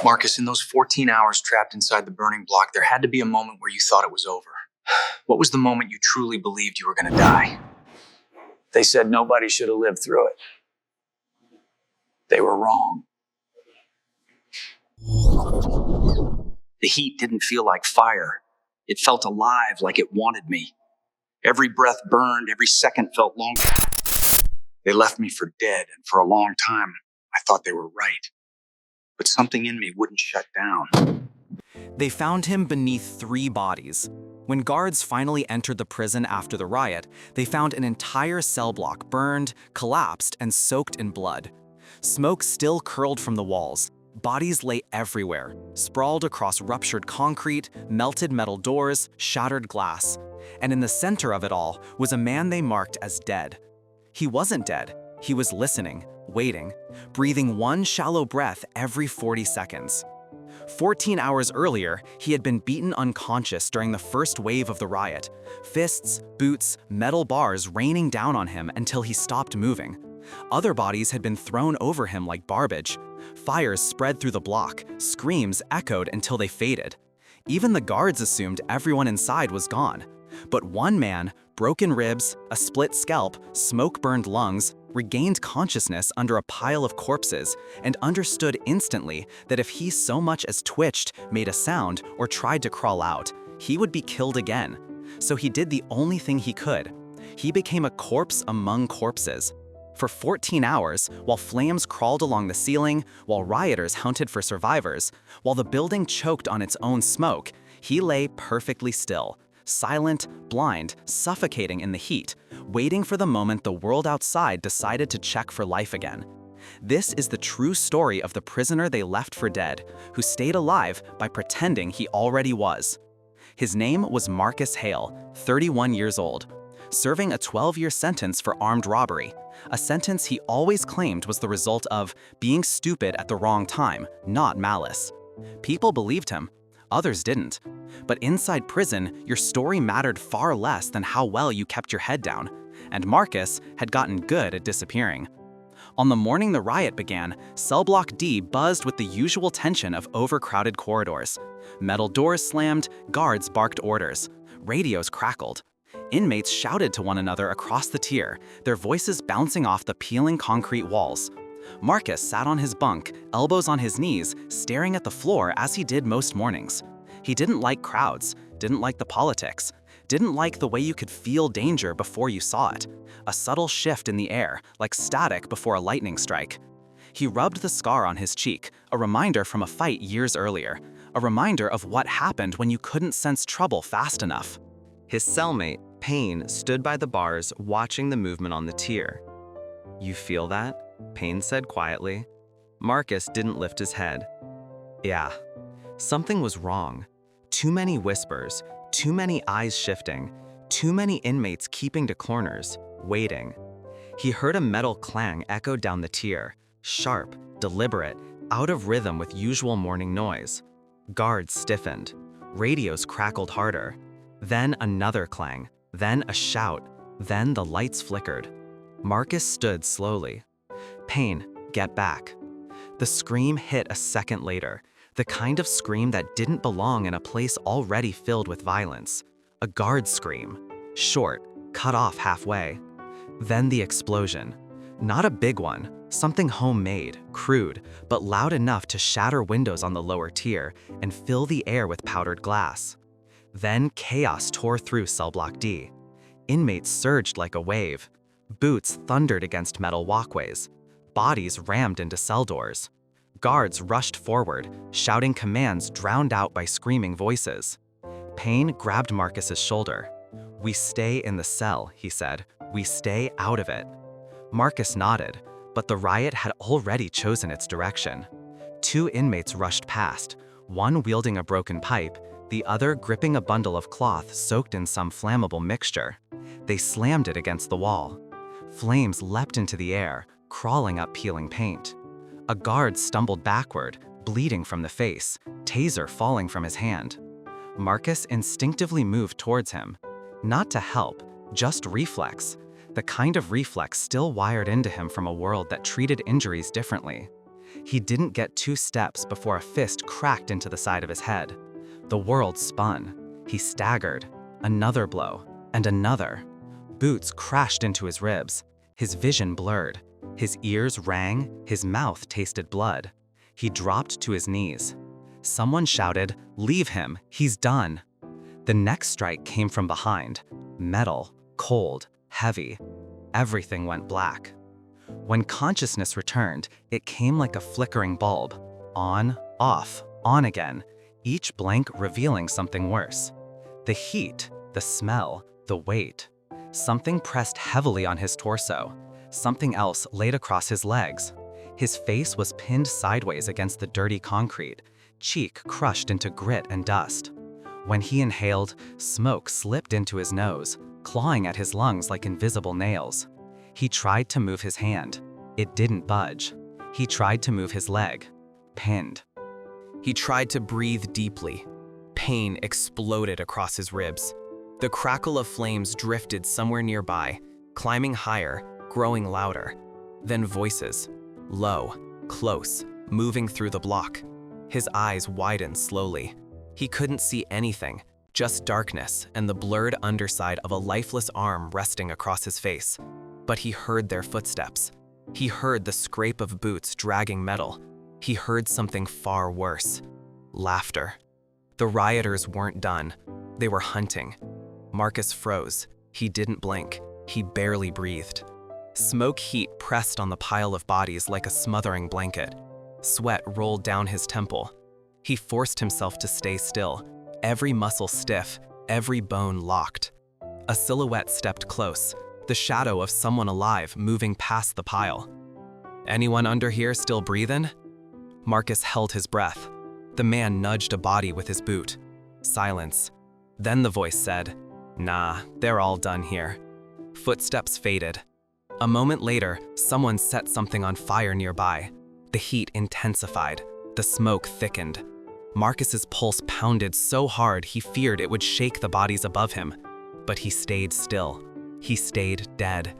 Marcus, in those 14 hours trapped inside the burning block, there had to be a moment where you thought it was over. What was the moment you truly believed you were going to die? They said nobody should have lived through it. They were wrong. The heat didn't feel like fire. It felt alive, like it wanted me. Every breath burned, every second felt long. They left me for dead, and for a long time, I thought they were right. But something in me wouldn't shut down. They found him beneath 3 bodies. When guards finally entered the prison after the riot, they found an entire cell block burned, collapsed, and soaked in blood. Smoke still curled from the walls. Bodies lay everywhere, sprawled across ruptured concrete, melted metal doors, shattered glass. And in the center of it all was a man they marked as dead. He wasn't dead. He was listening, waiting, breathing one shallow breath every 40 seconds. 14 hours earlier, he had been beaten unconscious during the first wave of the riot. Fists, boots, metal bars raining down on him until he stopped moving. Other bodies had been thrown over him like garbage. Fires spread through the block, screams echoed until they faded. Even the guards assumed everyone inside was gone. But one man, broken ribs, a split scalp, smoke-burned lungs, regained consciousness under a pile of corpses and understood instantly that if he so much as twitched, made a sound, or tried to crawl out, he would be killed again. So he did the only thing he could. He became a corpse among corpses. For 14 hours, while flames crawled along the ceiling, while rioters hunted for survivors, while the building choked on its own smoke, he lay perfectly still, silent, blind, suffocating in the heat, waiting for the moment the world outside decided to check for life again. This is the true story of the prisoner they left for dead, who stayed alive by pretending he already was. His name was Marcus Hale, 31 years old, serving a 12-year sentence for armed robbery, a sentence he always claimed was the result of being stupid at the wrong time, not malice. People believed him. Others didn't. But inside prison, your story mattered far less than how well you kept your head down, and Marcus had gotten good at disappearing. On the morning the riot began, Cell Block D buzzed with the usual tension of overcrowded corridors. Metal doors slammed, guards barked orders, radios crackled. Inmates shouted to one another across the tier, their voices bouncing off the peeling concrete walls. Marcus sat on his bunk, elbows on his knees, staring at the floor as he did most mornings. He didn't like crowds, didn't like the politics, didn't like the way you could feel danger before you saw it, a subtle shift in the air, like static before a lightning strike. He rubbed the scar on his cheek, a reminder from a fight years earlier, a reminder of what happened when you couldn't sense trouble fast enough. His cellmate, Payne, stood by the bars watching the movement on the tier. "You feel that?" Payne said quietly. Marcus didn't lift his head. "Yeah." Something was wrong. Too many whispers, too many eyes shifting, too many inmates keeping to corners, waiting. He heard a metal clang echo down the tier, sharp, deliberate, out of rhythm with usual morning noise. Guards stiffened. Radios crackled harder. Then another clang, then a shout, then the lights flickered. Marcus stood slowly. "Payne, get back." The scream hit a second later, the kind of scream that didn't belong in a place already filled with violence. A guard scream, short, cut off halfway. Then the explosion. Not a big one, something homemade, crude, but loud enough to shatter windows on the lower tier and fill the air with powdered glass. Then chaos tore through Cell Block D. Inmates surged like a wave. Boots thundered against metal walkways. Bodies rammed into cell doors. Guards rushed forward, shouting commands drowned out by screaming voices. Payne grabbed Marcus's shoulder. "We stay in the cell," he said. "We stay out of it." Marcus nodded, but the riot had already chosen its direction. 2 inmates rushed past, one wielding a broken pipe, the other gripping a bundle of cloth soaked in some flammable mixture. They slammed it against the wall. Flames leapt into the air, crawling up peeling paint. A guard stumbled backward, bleeding from the face, taser falling from his hand. Marcus instinctively moved towards him. Not to help, just reflex. The kind of reflex still wired into him from a world that treated injuries differently. He didn't get 2 steps before a fist cracked into the side of his head. The world spun. He staggered. Another blow, and another. Boots crashed into his ribs. His vision blurred. His ears rang, his mouth tasted blood. He dropped to his knees. Someone shouted, "Leave him, he's done." The next strike came from behind. Metal, cold, heavy. Everything went black. When consciousness returned, it came like a flickering bulb. On, off, on again, each blank revealing something worse. The heat, the smell, the weight. Something pressed heavily on his torso. Something else laid across his legs. His face was pinned sideways against the dirty concrete, cheek crushed into grit and dust. When he inhaled, smoke slipped into his nose, clawing at his lungs like invisible nails. He tried to move his hand. It didn't budge. He tried to move his leg. Pinned. He tried to breathe deeply. Pain exploded across his ribs. The crackle of flames drifted somewhere nearby, climbing higher, growing louder. Then voices. Low, close, moving through the block. His eyes widened slowly. He couldn't see anything, just darkness and the blurred underside of a lifeless arm resting across his face. But he heard their footsteps. He heard the scrape of boots dragging metal. He heard something far worse. Laughter. The rioters weren't done. They were hunting. Marcus froze. He didn't blink. He barely breathed. Smoke heat pressed on the pile of bodies like a smothering blanket. Sweat rolled down his temple. He forced himself to stay still, every muscle stiff, every bone locked. A silhouette stepped close, the shadow of someone alive moving past the pile. "Anyone under here still breathing?" Marcus held his breath. The man nudged a body with his boot. Silence. Then the voice said, "Nah, they're all done here." Footsteps faded. A moment later, someone set something on fire nearby. The heat intensified. The smoke thickened. Marcus's pulse pounded so hard he feared it would shake the bodies above him. But he stayed still. He stayed dead.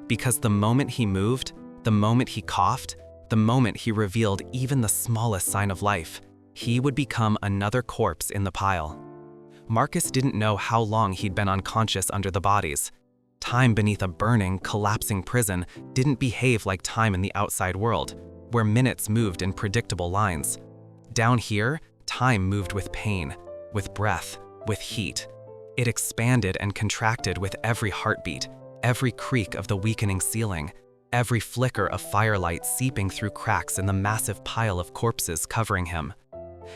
Because the moment he moved, the moment he coughed, the moment he revealed even the smallest sign of life, he would become another corpse in the pile. Marcus didn't know how long he'd been unconscious under the bodies. Time beneath a burning, collapsing prison didn't behave like time in the outside world, where minutes moved in predictable lines. Down here, time moved with pain, with breath, with heat. It expanded and contracted with every heartbeat, every creak of the weakening ceiling, every flicker of firelight seeping through cracks in the massive pile of corpses covering him.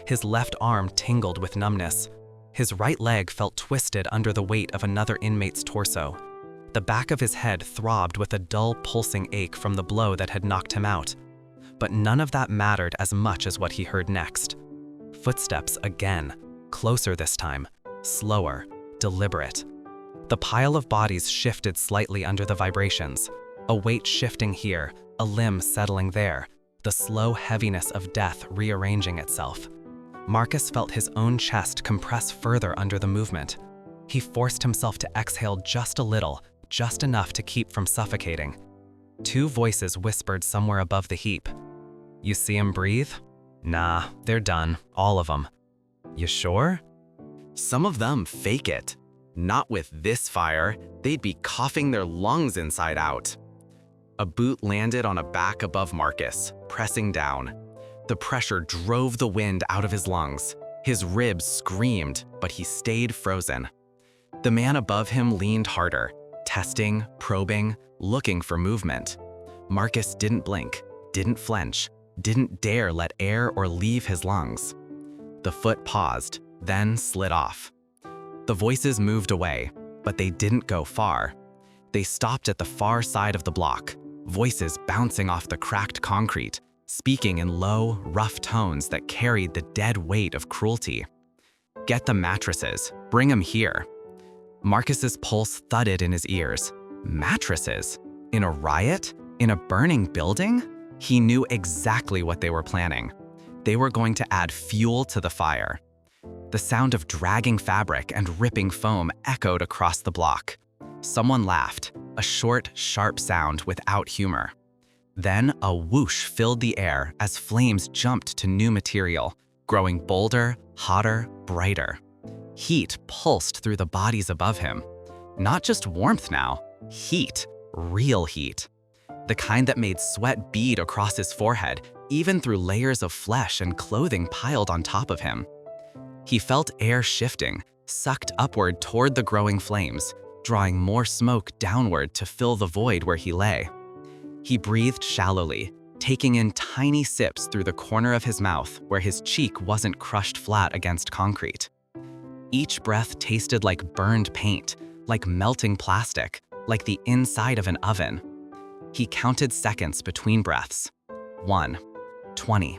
His left arm tingled with numbness. His right leg felt twisted under the weight of another inmate's torso. The back of his head throbbed with a dull, pulsing ache from the blow that had knocked him out. But none of that mattered as much as what he heard next. Footsteps again, closer this time, slower, deliberate. The pile of bodies shifted slightly under the vibrations, a weight shifting here, a limb settling there, the slow heaviness of death rearranging itself. Marcus felt his own chest compress further under the movement. He forced himself to exhale just a little, just enough to keep from suffocating. 2 voices whispered somewhere above the heap. "You see 'em breathe?" "Nah, they're done, all of them." "You sure?" Some of them fake it. Not with this fire, they'd be coughing their lungs inside out. A boot landed on a back above Marcus, pressing down. The pressure drove the wind out of his lungs. His ribs screamed, but he stayed frozen. The man above him leaned harder, testing, probing, looking for movement. Marcus didn't blink, didn't flinch, didn't dare let air or leave his lungs. The foot paused, then slid off. The voices moved away, but they didn't go far. They stopped at the far side of the block, voices bouncing off the cracked concrete, speaking in low, rough tones that carried the dead weight of cruelty. "Get the mattresses, bring 'em here." Marcus's pulse thudded in his ears. Mattresses? In a riot? In a burning building? He knew exactly what they were planning. They were going to add fuel to the fire. The sound of dragging fabric and ripping foam echoed across the block. Someone laughed, a short, sharp sound without humor. Then a whoosh filled the air as flames jumped to new material, growing bolder, hotter, brighter. Heat pulsed through the bodies above him. Not just warmth now, heat, real heat. The kind that made sweat bead across his forehead, even through layers of flesh and clothing piled on top of him. He felt air shifting, sucked upward toward the growing flames, drawing more smoke downward to fill the void where he lay. He breathed shallowly, taking in tiny sips through the corner of his mouth where his cheek wasn't crushed flat against concrete. Each breath tasted like burned paint, like melting plastic, like the inside of an oven. He counted seconds between breaths. 1, 20,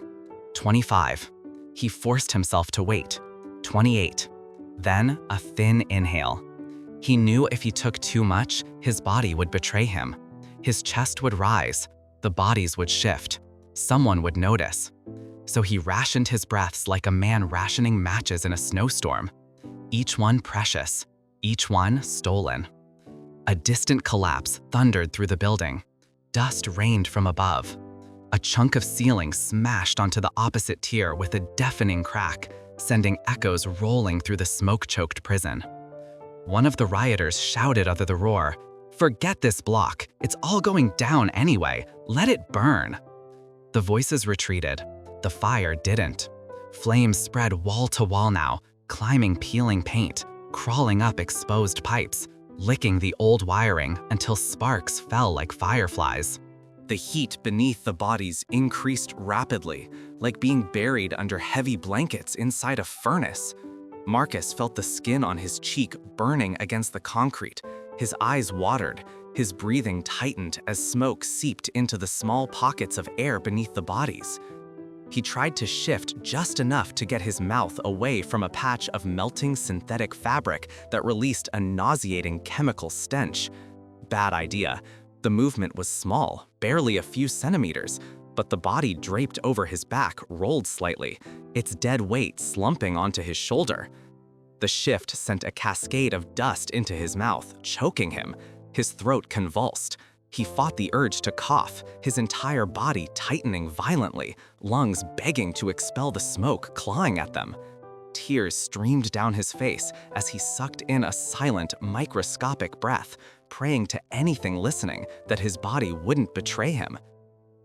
25. He forced himself to wait. 28. Then a thin inhale. He knew if he took too much, his body would betray him. His chest would rise, the bodies would shift, someone would notice. So he rationed his breaths like a man rationing matches in a snowstorm. Each one precious, each one stolen. A distant collapse thundered through the building. Dust rained from above. A chunk of ceiling smashed onto the opposite tier with a deafening crack, sending echoes rolling through the smoke-choked prison. One of the rioters shouted under the roar, "Forget this block, it's all going down anyway, let it burn." The voices retreated, the fire didn't. Flames spread wall to wall now, climbing peeling paint, crawling up exposed pipes, licking the old wiring until sparks fell like fireflies. The heat beneath the bodies increased rapidly, like being buried under heavy blankets inside a furnace. Marcus felt the skin on his cheek burning against the concrete. His eyes watered, his breathing tightened as smoke seeped into the small pockets of air beneath the bodies. He tried to shift just enough to get his mouth away from a patch of melting synthetic fabric that released a nauseating chemical stench. Bad idea. The movement was small, barely a few centimeters, but the body draped over his back rolled slightly, its dead weight slumping onto his shoulder. The shift sent a cascade of dust into his mouth, choking him. His throat convulsed. He fought the urge to cough, his entire body tightening violently, lungs begging to expel the smoke clawing at them. Tears streamed down his face as he sucked in a silent, microscopic breath, praying to anything listening that his body wouldn't betray him.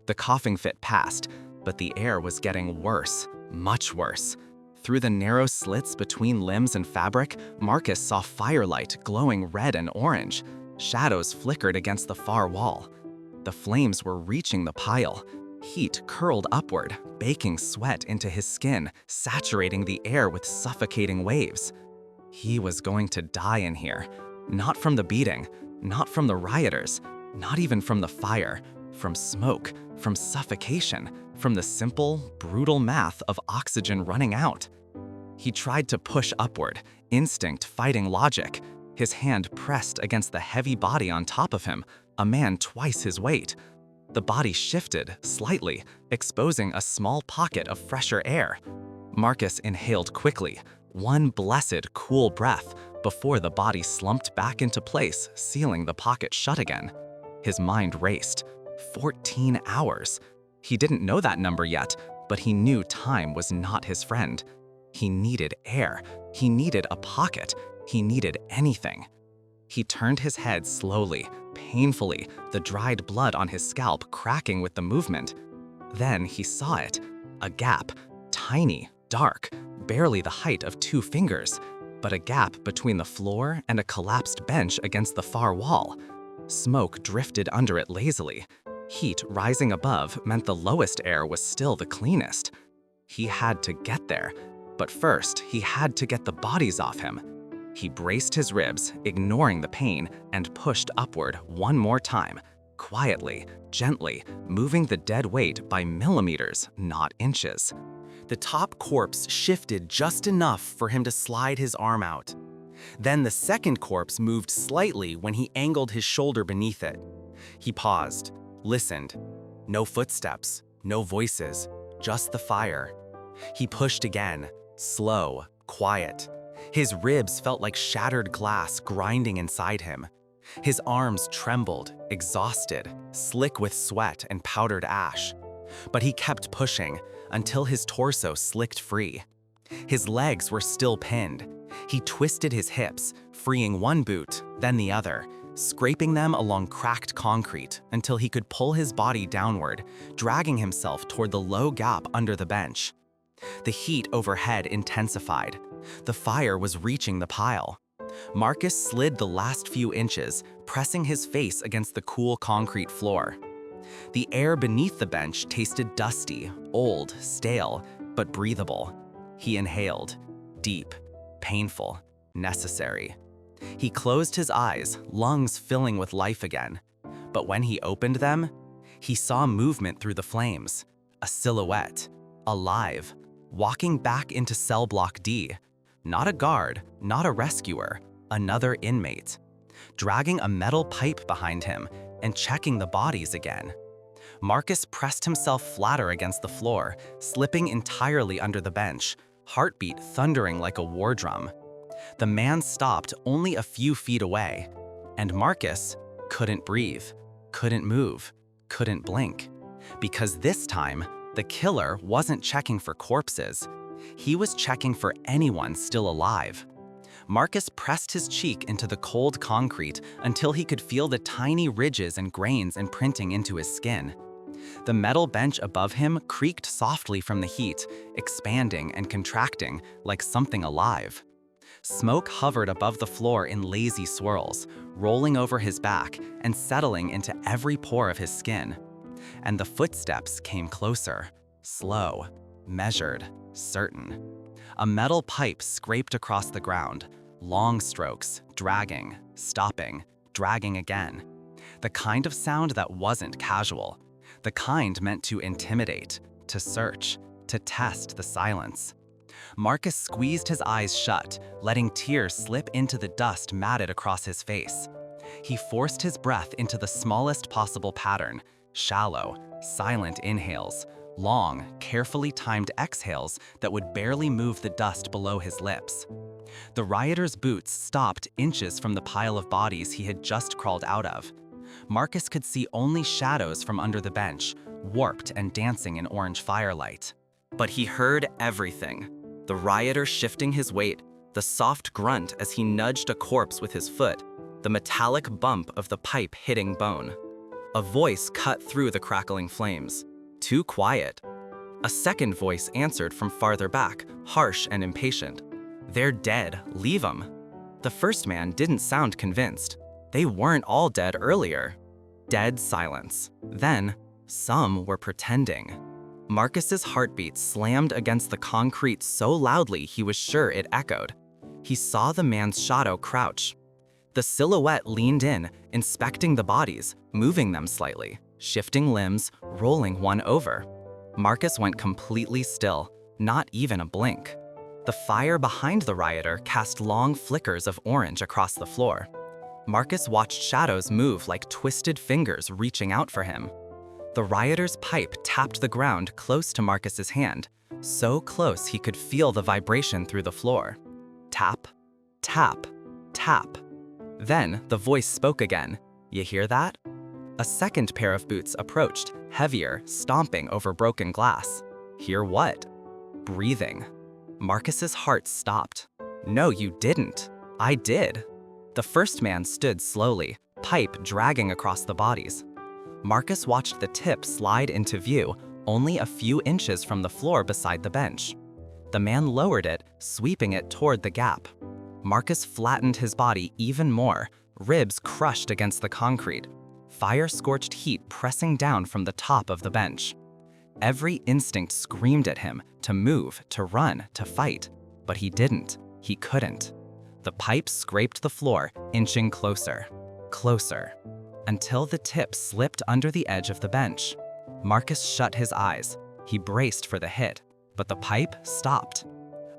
The coughing fit passed, but the air was getting worse, much worse. Through the narrow slits between limbs and fabric, Marcus saw firelight glowing red and orange. Shadows flickered against the far wall. The flames were reaching the pile. Heat curled upward, baking sweat into his skin, saturating the air with suffocating waves. He was going to die in here. Not from the beating, not from the rioters, not even from the fire, from smoke, from suffocation, from the simple, brutal math of oxygen running out. He tried to push upward, instinct fighting logic. His hand pressed against the heavy body on top of him, a man twice his weight. The body shifted slightly, exposing a small pocket of fresher air. Marcus inhaled quickly, one blessed cool breath, before the body slumped back into place, sealing the pocket shut again. His mind raced. 14 hours. He didn't know that number yet, but he knew time was not his friend. He needed air. He needed a pocket. He needed anything. He turned his head slowly, painfully, the dried blood on his scalp cracking with the movement. Then he saw it. A gap, tiny, dark, barely the height of 2 fingers, but a gap between the floor and a collapsed bench against the far wall. Smoke drifted under it lazily. Heat rising above meant the lowest air was still the cleanest. He had to get there, but first he had to get the bodies off him. He braced his ribs, ignoring the pain, and pushed upward one more time, quietly, gently, moving the dead weight by millimeters, not inches. The top corpse shifted just enough for him to slide his arm out. Then the second corpse moved slightly when he angled his shoulder beneath it. He paused, listened. No footsteps, no voices, just the fire. He pushed again, slow, quiet. His ribs felt like shattered glass grinding inside him. His arms trembled, exhausted, slick with sweat and powdered ash. But he kept pushing until his torso slicked free. His legs were still pinned. He twisted his hips, freeing one boot, then the other, scraping them along cracked concrete until he could pull his body downward, dragging himself toward the low gap under the bench. The heat overhead intensified. The fire was reaching the pile. Marcus slid the last few inches, pressing his face against the cool concrete floor. The air beneath the bench tasted dusty, old, stale, but breathable. He inhaled, deep, painful, necessary. He closed his eyes, lungs filling with life again. But when he opened them, he saw movement through the flames, a silhouette, alive, walking back into cell block D. Not a guard, not a rescuer, another inmate, dragging a metal pipe behind him and checking the bodies again. Marcus pressed himself flatter against the floor, slipping entirely under the bench, heartbeat thundering like a war drum. The man stopped only a few feet away, and Marcus couldn't breathe, couldn't move, couldn't blink. Because this time, the killer wasn't checking for corpses. He was checking for anyone still alive. Marcus pressed his cheek into the cold concrete until he could feel the tiny ridges and grains imprinting into his skin. The metal bench above him creaked softly from the heat, expanding and contracting like something alive. Smoke hovered above the floor in lazy swirls, rolling over his back and settling into every pore of his skin. And the footsteps came closer, slow, measured, certain. A metal pipe scraped across the ground, long strokes, dragging, stopping, dragging again. The kind of sound that wasn't casual, the kind meant to intimidate, to search, to test the silence. Marcus squeezed his eyes shut, letting tears slip into the dust matted across his face. He forced his breath into the smallest possible pattern, shallow, silent inhales, long, carefully timed exhales that would barely move the dust below his lips. The rioter's boots stopped inches from the pile of bodies he had just crawled out of. Marcus could see only shadows from under the bench, warped and dancing in orange firelight. But he heard everything. The rioter shifting his weight, the soft grunt as he nudged a corpse with his foot, the metallic bump of the pipe hitting bone. A voice cut through the crackling flames. Too quiet. A second voice answered from farther back, harsh and impatient. They're dead, leave 'em. The first man didn't sound convinced. They weren't all dead earlier. Dead silence. Then, some were pretending. Marcus's heartbeat slammed against the concrete so loudly he was sure it echoed. He saw the man's shadow crouch. The silhouette leaned in, inspecting the bodies, moving them slightly, shifting limbs, rolling one over. Marcus went completely still, not even a blink. The fire behind the rioter cast long flickers of orange across the floor. Marcus watched shadows move like twisted fingers reaching out for him. The rioter's pipe tapped the ground close to Marcus's hand, so close he could feel the vibration through the floor. Tap, tap, tap. Then the voice spoke again. You hear that? A second pair of boots approached, heavier, stomping over broken glass. Hear what? Breathing. Marcus's heart stopped. No, you didn't. I did. The first man stood slowly, pipe dragging across the bodies. Marcus watched the tip slide into view, only a few inches from the floor beside the bench. The man lowered it, sweeping it toward the gap. Marcus flattened his body even more, ribs crushed against the concrete, fire-scorched heat pressing down from the top of the bench. Every instinct screamed at him to move, to run, to fight, but he didn't. He couldn't. The pipe scraped the floor, inching closer, closer, until the tip slipped under the edge of the bench. Marcus shut his eyes. He braced for the hit, but the pipe stopped.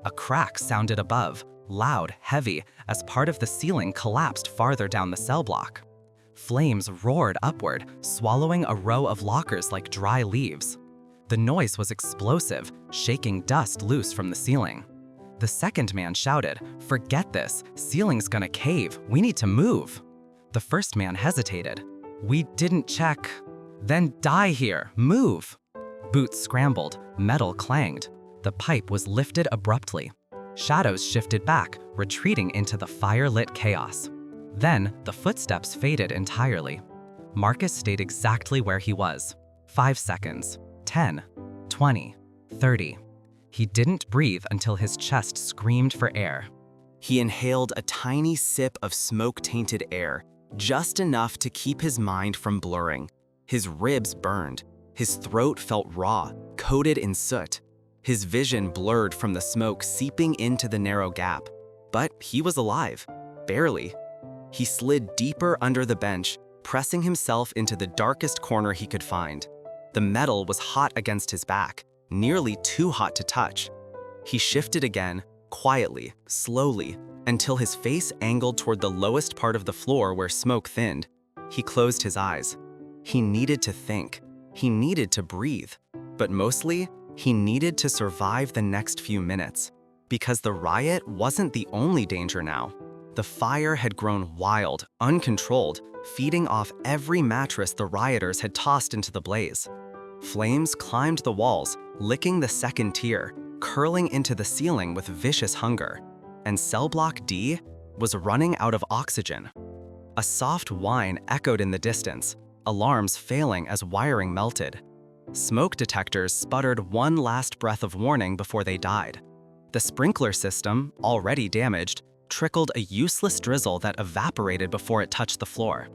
A crack sounded above, loud, heavy, as part of the ceiling collapsed farther down the cell block. Flames roared upward, swallowing a row of lockers like dry leaves. The noise was explosive, shaking dust loose from the ceiling. The second man shouted, "Forget this, ceiling's gonna cave, we need to move." The first man hesitated. "We didn't check." "Then die here, move!" Boots scrambled, metal clanged. The pipe was lifted abruptly. Shadows shifted back, retreating into the fire-lit chaos. Then, the footsteps faded entirely. Marcus stayed exactly where he was. 5 seconds, 10, 20, 30. He didn't breathe until his chest screamed for air. He inhaled a tiny sip of smoke-tainted air, just enough to keep his mind from blurring. His ribs burned. His throat felt raw, coated in soot. His vision blurred from the smoke seeping into the narrow gap. But he was alive. Barely. He slid deeper under the bench, pressing himself into the darkest corner he could find. The metal was hot against his back, nearly too hot to touch. He shifted again, quietly, slowly, until his face angled toward the lowest part of the floor where smoke thinned. He closed his eyes. He needed to think. He needed to breathe. But mostly, he needed to survive the next few minutes. Because the riot wasn't the only danger now. The fire had grown wild, uncontrolled, feeding off every mattress the rioters had tossed into the blaze. Flames climbed the walls, licking the second tier, curling into the ceiling with vicious hunger. And cell block D was running out of oxygen. A soft whine echoed in the distance, alarms failing as wiring melted. Smoke detectors sputtered one last breath of warning before they died. The sprinkler system, already damaged, trickled a useless drizzle that evaporated before it touched the floor.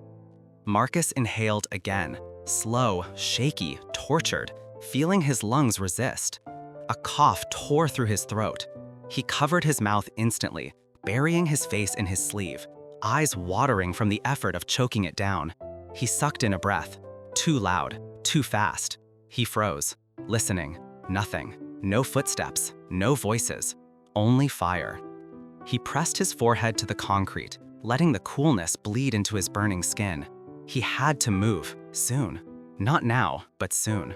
Marcus inhaled again, slow, shaky, tortured, feeling his lungs resist. A cough tore through his throat. He covered his mouth instantly, burying his face in his sleeve, eyes watering from the effort of choking it down. He sucked in a breath, too loud, too fast. He froze, listening. Nothing. No footsteps, no voices, only fire. He pressed his forehead to the concrete, letting the coolness bleed into his burning skin. He had to move, soon. Not now, but soon.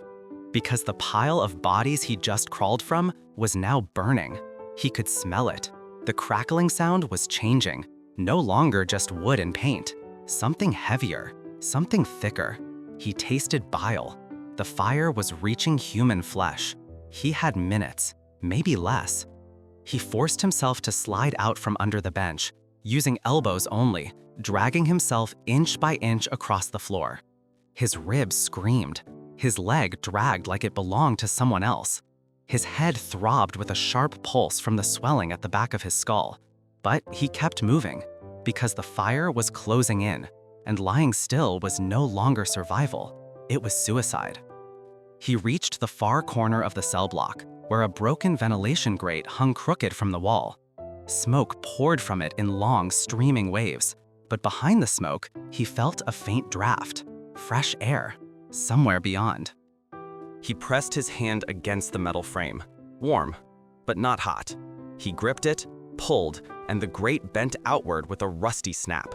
Because the pile of bodies he just crawled from was now burning. He could smell it. The crackling sound was changing, no longer just wood and paint. Something heavier, something thicker. He tasted bile. The fire was reaching human flesh. He had minutes, maybe less. He forced himself to slide out from under the bench, using elbows only, dragging himself inch by inch across the floor. His ribs screamed. His leg dragged like it belonged to someone else. His head throbbed with a sharp pulse from the swelling at the back of his skull. But he kept moving, because the fire was closing in, and lying still was no longer survival. It was suicide. He reached the far corner of the cell block, where a broken ventilation grate hung crooked from the wall. Smoke poured from it in long, streaming waves, but behind the smoke, he felt a faint draft, fresh air, somewhere beyond. He pressed his hand against the metal frame, warm, but not hot. He gripped it, pulled, and the grate bent outward with a rusty snap.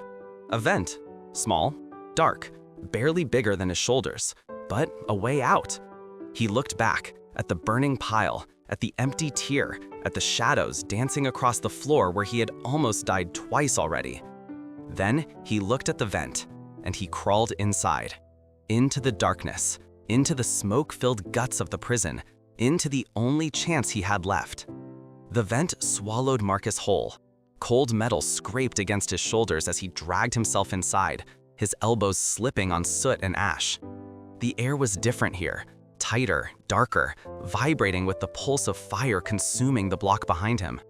A vent, small, dark, barely bigger than his shoulders, but a way out. He looked back, at the burning pile, at the empty tier, at the shadows dancing across the floor where he had almost died twice already. Then he looked at the vent, and he crawled inside. Into the darkness, into the smoke-filled guts of the prison, into the only chance he had left. The vent swallowed Marcus whole. Cold metal scraped against his shoulders as he dragged himself inside, his elbows slipping on soot and ash. The air was different here. Tighter, darker, vibrating with the pulse of fire consuming the block behind him.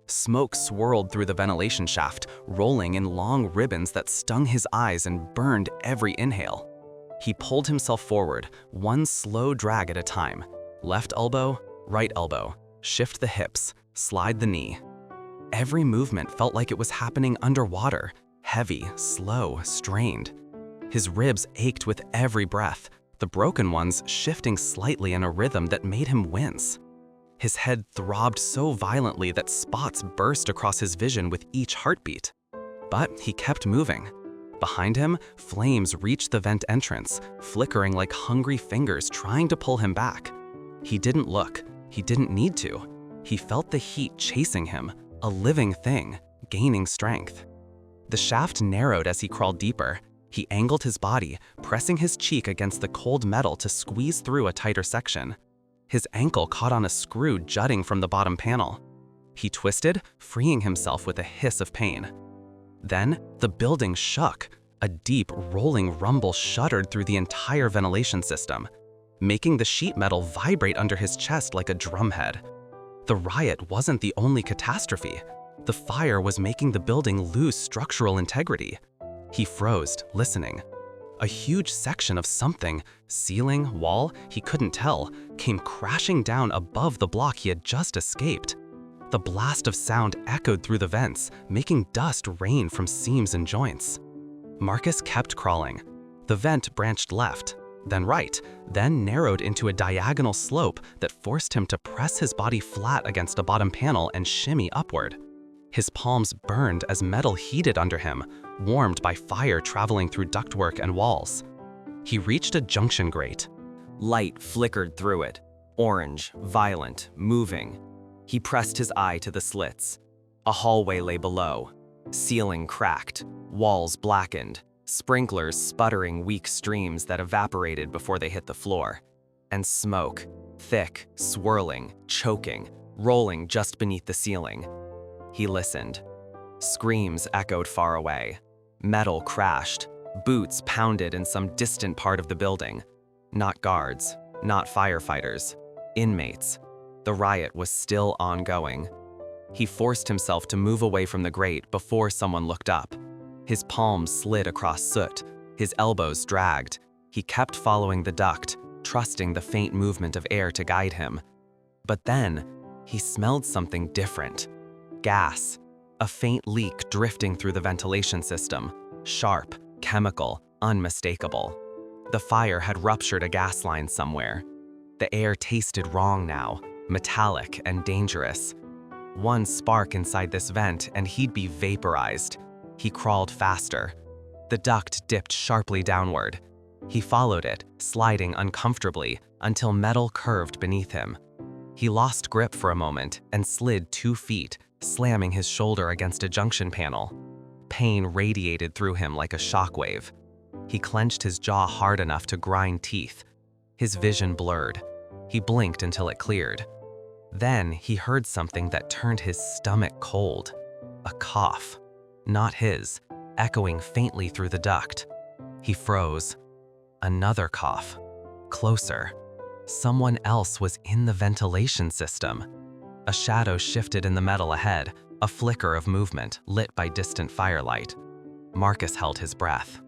Smoke swirled through the ventilation shaft, rolling in long ribbons that stung his eyes and burned every inhale. He pulled himself forward, one slow drag at a time. Left elbow, right elbow, shift the hips, slide the knee. Every movement felt like it was happening underwater, heavy, slow, strained. His ribs ached with every breath, the broken ones shifting slightly in a rhythm that made him wince. His head throbbed so violently that spots burst across his vision with each heartbeat. But he kept moving. Behind him, flames reached the vent entrance, flickering like hungry fingers trying to pull him back. He didn't look. He didn't need to. He felt the heat chasing him, a living thing, gaining strength. The shaft narrowed as he crawled deeper. He angled his body, pressing his cheek against the cold metal to squeeze through a tighter section. His ankle caught on a screw jutting from the bottom panel. He twisted, freeing himself with a hiss of pain. Then, the building shook. A deep, rolling rumble shuddered through the entire ventilation system, making the sheet metal vibrate under his chest like a drumhead. The riot wasn't the only catastrophe. The fire was making the building lose structural integrity. He froze, listening. A huge section of something, ceiling, wall, he couldn't tell, came crashing down above the block he had just escaped. The blast of sound echoed through the vents, making dust rain from seams and joints. Marcus kept crawling. The vent branched left, then right, then narrowed into a diagonal slope that forced him to press his body flat against a bottom panel and shimmy upward. His palms burned as metal heated under him, warmed by fire traveling through ductwork and walls. He reached a junction grate. Light flickered through it, orange, violent, moving. He pressed his eye to the slits. A hallway lay below. Ceiling cracked, walls blackened, sprinklers sputtering weak streams that evaporated before they hit the floor. And smoke, thick, swirling, choking, rolling just beneath the ceiling. He listened. Screams echoed far away. Metal crashed. Boots pounded in some distant part of the building. Not guards, not firefighters, inmates. The riot was still ongoing. He forced himself to move away from the grate before someone looked up. His palms slid across soot. His elbows dragged. He kept following the duct, trusting the faint movement of air to guide him. But then, he smelled something different. Gas. A faint leak drifting through the ventilation system. Sharp, chemical, unmistakable. The fire had ruptured a gas line somewhere. The air tasted wrong now, metallic and dangerous. One spark inside this vent and he'd be vaporized. He crawled faster. The duct dipped sharply downward. He followed it, sliding uncomfortably until metal curved beneath him. He lost grip for a moment and slid 2 feet, slamming his shoulder against a junction panel. Pain radiated through him like a shockwave. He clenched his jaw hard enough to grind teeth. His vision blurred. He blinked until it cleared. Then he heard something that turned his stomach cold. A cough. Not his, echoing faintly through the duct. He froze. Another cough. Closer. Someone else was in the ventilation system. A shadow shifted in the metal ahead, a flicker of movement lit by distant firelight. Marcus held his breath.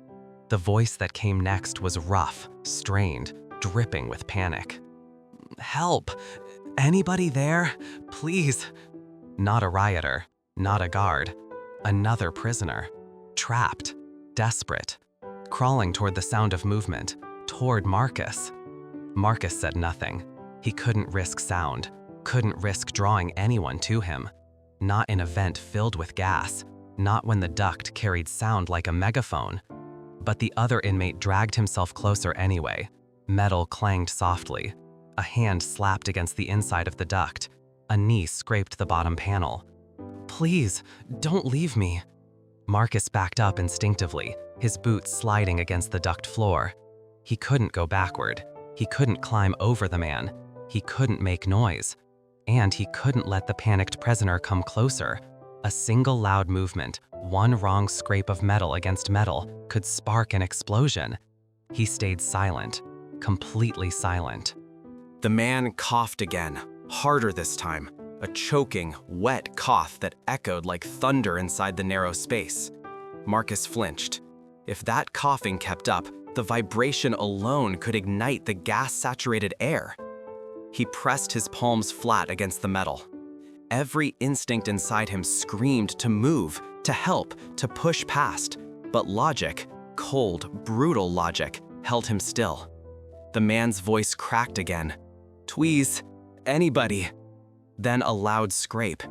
The voice that came next was rough, strained, dripping with panic. "Help! Anybody there? Please!" Not a rioter, not a guard. Another prisoner. Trapped, desperate, crawling toward the sound of movement, toward Marcus. Marcus said nothing. He couldn't risk sound, couldn't risk drawing anyone to him. Not in a vent filled with gas, not when the duct carried sound like a megaphone. But the other inmate dragged himself closer anyway. Metal clanged softly. A hand slapped against the inside of the duct. A knee scraped the bottom panel. "Please, don't leave me." Marcus backed up instinctively, his boots sliding against the duct floor. He couldn't go backward. He couldn't climb over the man. He couldn't make noise. And he couldn't let the panicked prisoner come closer. A single loud movement, one wrong scrape of metal against metal, could spark an explosion. He stayed silent, completely silent. The man coughed again, harder this time, a choking, wet cough that echoed like thunder inside the narrow space. Marcus flinched. If that coughing kept up, the vibration alone could ignite the gas-saturated air. He pressed his palms flat against the metal. Every instinct inside him screamed to move, to help, to push past. But logic, cold, brutal logic, held him still. The man's voice cracked again. "Tweeze, anybody." Then a loud scrape.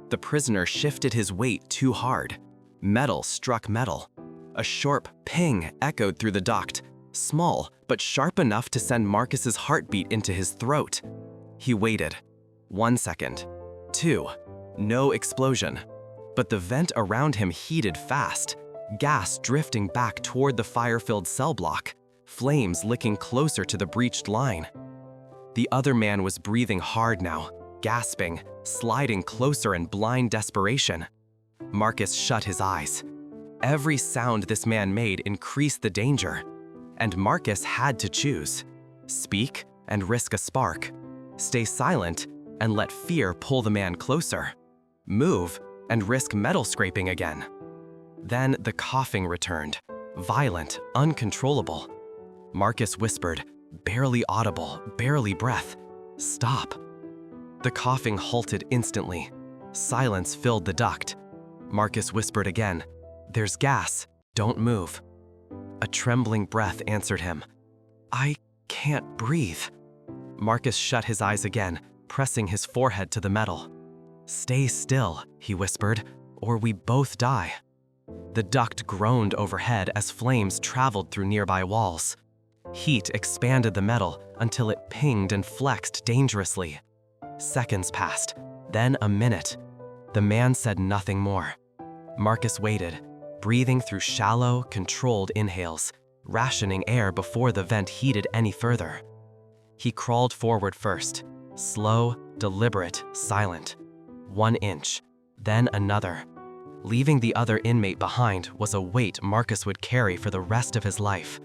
The prisoner shifted his weight too hard. Metal struck metal. A sharp ping echoed through the duct, small but sharp enough to send Marcus's heartbeat into his throat. He waited. 1 second. 2. No explosion. But the vent around him heated fast. gas drifting back toward the fire-filled cell block, flames licking closer to the breached line. The other man was breathing hard now, gasping, sliding closer in blind desperation. Marcus shut his eyes. Every sound this man made increased the danger, and Marcus had to choose: speak and risk a spark, stay silent and let fear pull the man closer, move and risk metal scraping again. Then the coughing returned, violent, uncontrollable. Marcus whispered, barely audible, barely breath, "Stop." The coughing halted instantly. Silence filled the duct. Marcus whispered again, "There's gas, don't move." A trembling breath answered him, "I can't breathe." Marcus shut his eyes again, pressing his forehead to the metal. "Stay still," he whispered, "or we both die." The duct groaned overhead as flames traveled through nearby walls. Heat expanded the metal until it pinged and flexed dangerously. Seconds passed, then a minute. The man said nothing more. Marcus waited, breathing through shallow, controlled inhales, rationing air before the vent heated any further. He crawled forward first, slow, deliberate, silent. 1 inch, then another. Leaving the other inmate behind was a weight Marcus would carry for the rest of his life.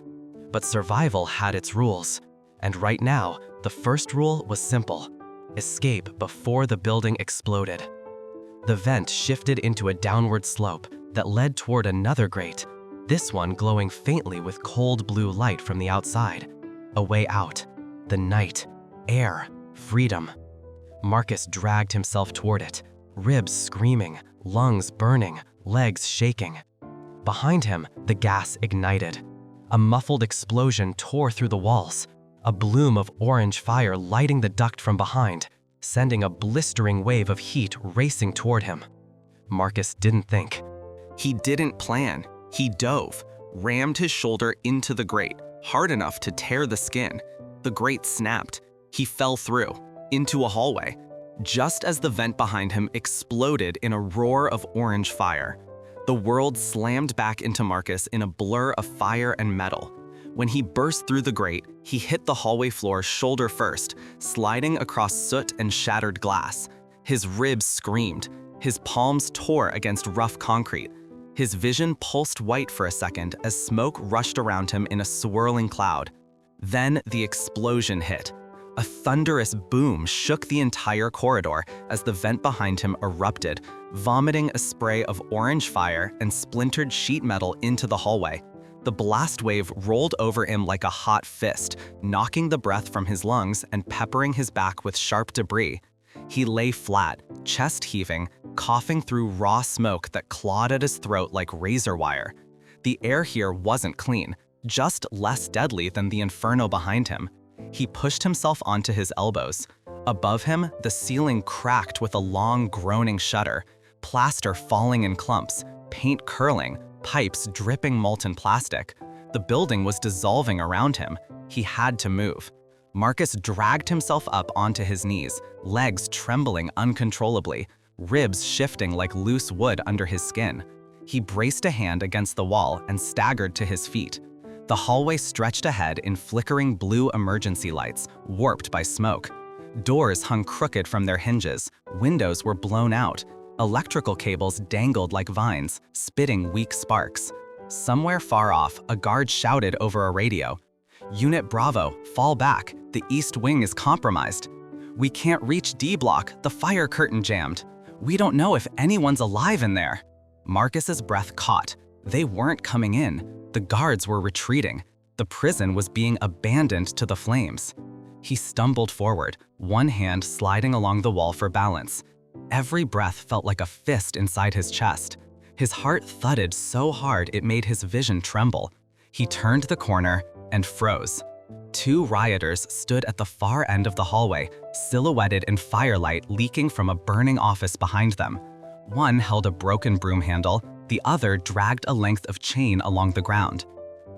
But survival had its rules, and right now, the first rule was simple: escape before the building exploded. The vent shifted into a downward slope that led toward another grate, this one glowing faintly with cold blue light from the outside. A way out. The night. Air. Freedom. Marcus dragged himself toward it, ribs screaming, lungs burning, legs shaking. Behind him, the gas ignited. A muffled explosion tore through the walls, a bloom of orange fire lighting the duct from behind, sending a blistering wave of heat racing toward him. Marcus didn't think. He didn't plan. He dove, rammed his shoulder into the grate, hard enough to tear the skin. The grate snapped. He fell through, into a hallway, just as the vent behind him exploded in a roar of orange fire. The world slammed back into Marcus in a blur of fire and metal. When he burst through the grate, he hit the hallway floor shoulder first, sliding across soot and shattered glass. His ribs screamed. His palms tore against rough concrete. His vision pulsed white for a second as smoke rushed around him in a swirling cloud. Then the explosion hit. A thunderous boom shook the entire corridor as the vent behind him erupted, vomiting a spray of orange fire and splintered sheet metal into the hallway. The blast wave rolled over him like a hot fist, knocking the breath from his lungs and peppering his back with sharp debris. He lay flat, chest heaving, coughing through raw smoke that clawed at his throat like razor wire. The air here wasn't clean, just less deadly than the inferno behind him. He pushed himself onto his elbows. Above him, the ceiling cracked with a long, groaning shudder, plaster falling in clumps, paint curling, pipes dripping molten plastic. The building was dissolving around him. He had to move. Marcus dragged himself up onto his knees, legs trembling uncontrollably, ribs shifting like loose wood under his skin. He braced a hand against the wall and staggered to his feet. The hallway stretched ahead in flickering blue emergency lights, warped by smoke. Doors hung crooked from their hinges, windows were blown out, electrical cables dangled like vines, spitting weak sparks. Somewhere far off, a guard shouted over a radio, "Unit Bravo, fall back, the east wing is compromised. We can't reach D block, the fire curtain jammed. We don't know if anyone's alive in there." Marcus's breath caught. They weren't coming in. The guards were retreating. The prison was being abandoned to the flames. He stumbled forward, one hand sliding along the wall for balance. Every breath felt like a fist inside his chest. His heart thudded so hard it made his vision tremble. He turned the corner and froze. 2 rioters stood at the far end of the hallway, silhouetted in firelight leaking from a burning office behind them. One held a broken broom handle, the other dragged a length of chain along the ground.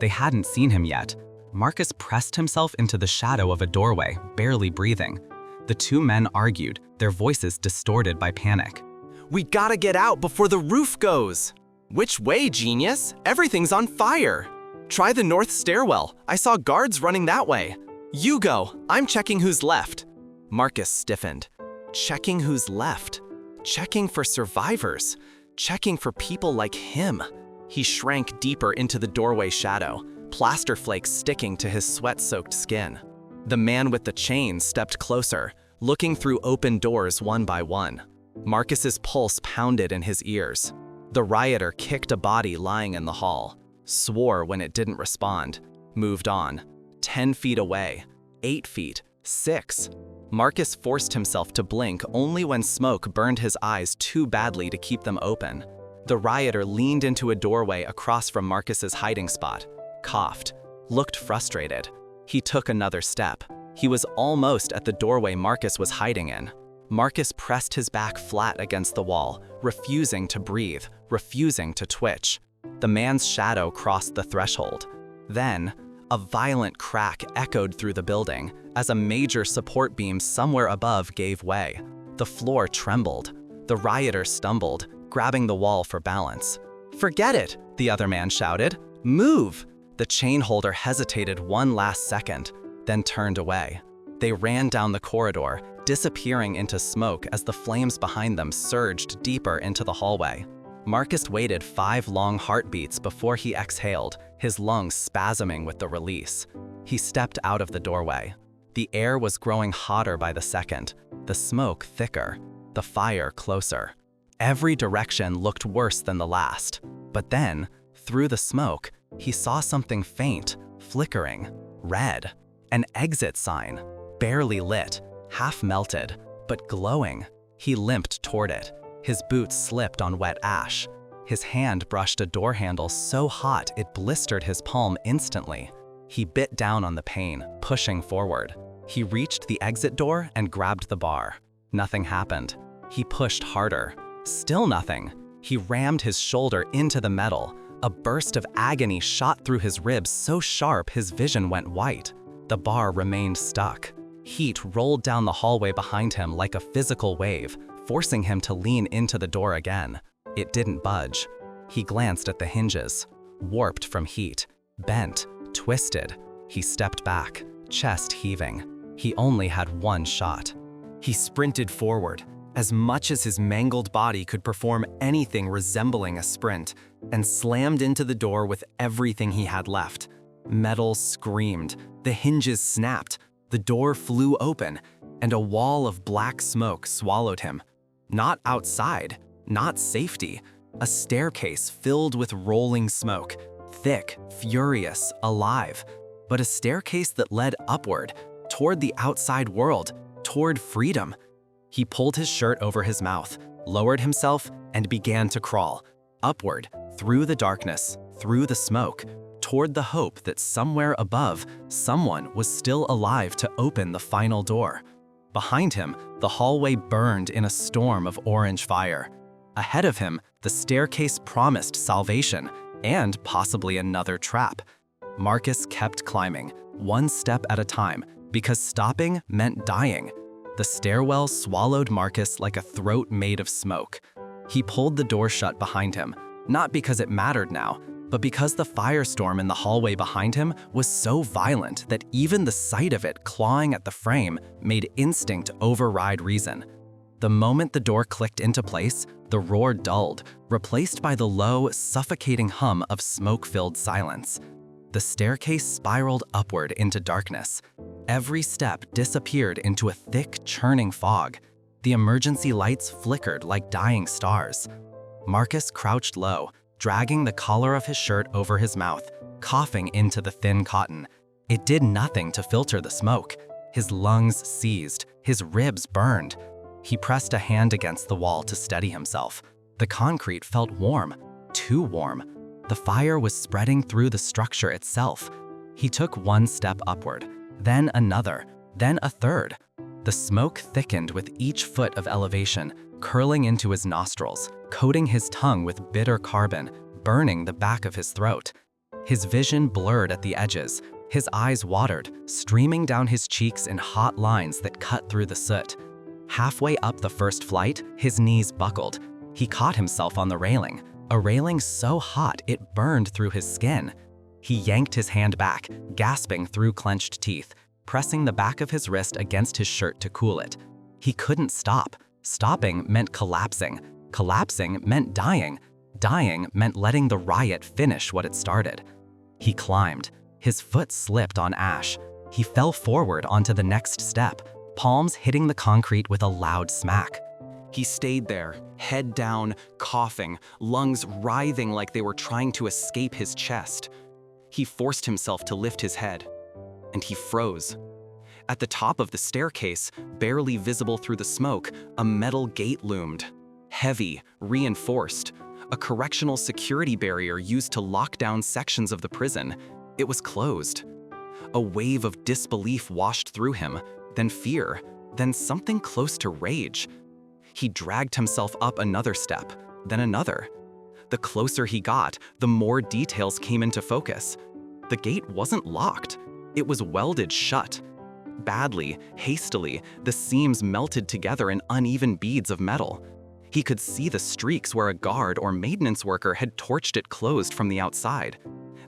They hadn't seen him yet. Marcus pressed himself into the shadow of a doorway, barely breathing. The 2 men argued, their voices distorted by panic. "We gotta get out before the roof goes!" Which way, genius? Everything's on fire! Try the north stairwell. I saw guards running that way. You go. I'm checking who's left. Marcus stiffened. Checking who's left. Checking for survivors. Checking for people like him. He shrank deeper into the doorway shadow, plaster flakes sticking to his sweat-soaked skin. The man with the chain stepped closer, looking through open doors one by one. Marcus's pulse pounded in his ears. The rioter kicked a body lying in the hall, swore when it didn't respond, moved on. 10 feet away, 8 feet, 6. Marcus forced himself to blink only when smoke burned his eyes too badly to keep them open. The rioter leaned into a doorway across from Marcus's hiding spot, coughed, looked frustrated. He took another step. He was almost at the doorway Marcus was hiding in. Marcus pressed his back flat against the wall, refusing to breathe, refusing to twitch. The man's shadow crossed the threshold. Then, a violent crack echoed through the building as a major support beam somewhere above gave way. The floor trembled. The rioter stumbled, grabbing the wall for balance. "Forget it," the other man shouted. "Move!" The chain holder hesitated one last second, then turned away. They ran down the corridor, disappearing into smoke as the flames behind them surged deeper into the hallway. Marcus waited 5 long heartbeats before he exhaled, his lungs spasming with the release. He stepped out of the doorway. The air was growing hotter by the second, the smoke thicker, the fire closer. Every direction looked worse than the last. But then, through the smoke, he saw something faint, flickering, red. An exit sign, barely lit, half melted, but glowing. He limped toward it. His boots slipped on wet ash. His hand brushed a door handle so hot it blistered his palm instantly. He bit down on the pain, pushing forward. He reached the exit door and grabbed the bar. Nothing happened. He pushed harder. Still nothing. He rammed his shoulder into the metal. A burst of agony shot through his ribs so sharp his vision went white. The bar remained stuck. Heat rolled down the hallway behind him like a physical wave, forcing him to lean into the door again. It didn't budge. He glanced at the hinges, warped from heat, bent, twisted. He stepped back, chest heaving. He only had one shot. He sprinted forward, as much as his mangled body could perform anything resembling a sprint, and slammed into the door with everything he had left. Metal screamed, the hinges snapped, the door flew open, and a wall of black smoke swallowed him. Not outside, not safety, a staircase filled with rolling smoke, thick, furious, alive, but a staircase that led upward, toward the outside world, toward freedom. He pulled his shirt over his mouth, lowered himself, and began to crawl, upward, through the darkness, through the smoke, toward the hope that somewhere above, someone was still alive to open the final door. Behind him, the hallway burned in a storm of orange fire. Ahead of him, the staircase promised salvation and possibly another trap. Marcus kept climbing, one step at a time, because stopping meant dying. The stairwell swallowed Marcus like a throat made of smoke. He pulled the door shut behind him, not because it mattered now, but because the firestorm in the hallway behind him was so violent that even the sight of it clawing at the frame made instinct override reason. The moment the door clicked into place, the roar dulled, replaced by the low, suffocating hum of smoke-filled silence. The staircase spiraled upward into darkness. Every step disappeared into a thick, churning fog. The emergency lights flickered like dying stars. Marcus crouched low, dragging the collar of his shirt over his mouth, coughing into the thin cotton. It did nothing to filter the smoke. His lungs seized, his ribs burned. He pressed a hand against the wall to steady himself. The concrete felt warm, too warm. The fire was spreading through the structure itself. He took one step upward, then another, then a third. The smoke thickened with each foot of elevation, curling into his nostrils, coating his tongue with bitter carbon, burning the back of his throat. His vision blurred at the edges. His eyes watered, streaming down his cheeks in hot lines that cut through the soot. Halfway up the first flight, his knees buckled. He caught himself on the railing. a railing so hot it burned through his skin. He yanked his hand back, gasping through clenched teeth, pressing the back of his wrist against his shirt to cool it. He couldn't stop. Stopping meant collapsing. Collapsing meant dying. Dying meant letting the riot finish what it started. He climbed. His foot slipped on ash. He fell forward onto the next step, palms hitting the concrete with a loud smack. He stayed there, head down, coughing, lungs writhing like they were trying to escape his chest. He forced himself to lift his head, and he froze. At the top of the staircase, barely visible through the smoke, a metal gate loomed. Heavy, reinforced, a correctional security barrier used to lock down sections of the prison. It was closed. A wave of disbelief washed through him, then fear, then something close to rage. He dragged himself up another step, then another. The closer he got, the more details came into focus. The gate wasn't locked. It was welded shut. Badly, hastily, the seams melted together in uneven beads of metal. He could see the streaks where a guard or maintenance worker had torched it closed from the outside.